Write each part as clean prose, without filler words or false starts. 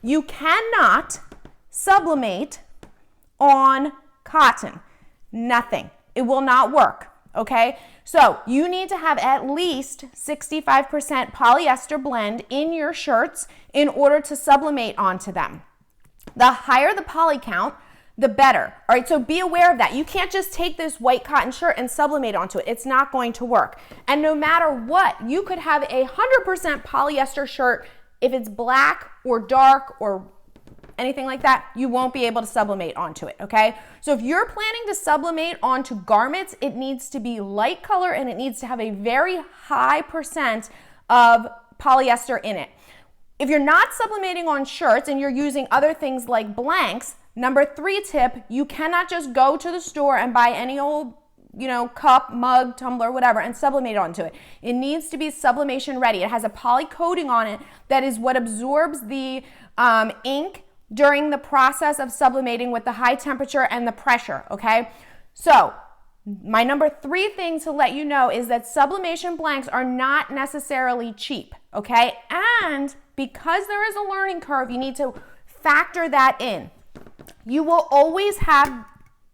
You cannot sublimate on cotton. Nothing. It will not work, okay? So you need to have at least 65% polyester blend in your shirts in order to sublimate onto them. The higher the poly count, the better. All right, so be aware of that. You can't just take this white cotton shirt and sublimate onto it. It's not going to work. And no matter what, you could have a 100% polyester shirt. If it's black or dark or anything like that, you won't be able to sublimate onto it, okay? So if you're planning to sublimate onto garments, it needs to be light color and it needs to have a very high percent of polyester in it. If you're not sublimating on shirts and you're using other things like blanks, number 3 tip, you cannot just go to the store and buy any old, cup, mug, tumbler, whatever, and sublimate onto it. It needs to be sublimation ready. It has a poly coating on it that is what absorbs the ink during the process of sublimating with the high temperature and the pressure, okay? So my number 3 thing to let you know is that sublimation blanks are not necessarily cheap, okay? And because there is a learning curve, you need to factor that in. You will always have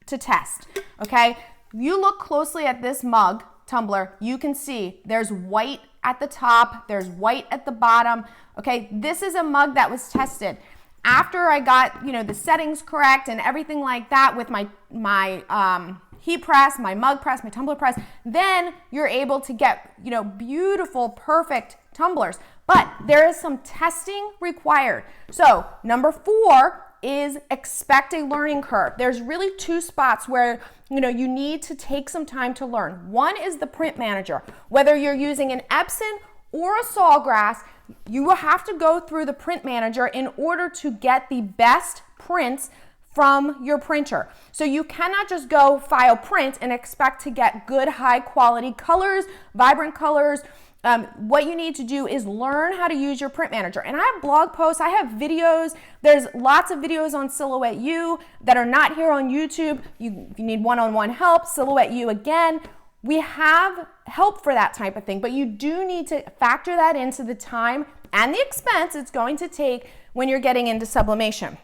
to test, okay? If you look closely at this mug, tumbler, you can see there's white at the top, there's white at the bottom, okay? This is a mug that was tested. After I got, the settings correct and everything like that with my heat press, my mug press, my tumbler press, then you're able to get, beautiful, perfect tumblers. But there is some testing required. So number 4 is expect a learning curve. There's really 2 spots where, you need to take some time to learn. One is the print manager. Whether you're using an Epson or a Sawgrass, you will have to go through the print manager in order to get the best prints from your printer. So you cannot just go file print and expect to get good high quality colors, vibrant colors. What you need to do is learn how to use your print manager. And I have blog posts, I have videos. There's lots of videos on Silhouette U that are not here on YouTube. If you need one-on-one help, Silhouette U again. We have help for that type of thing, but you do need to factor that into the time and the expense it's going to take when you're getting into sublimation.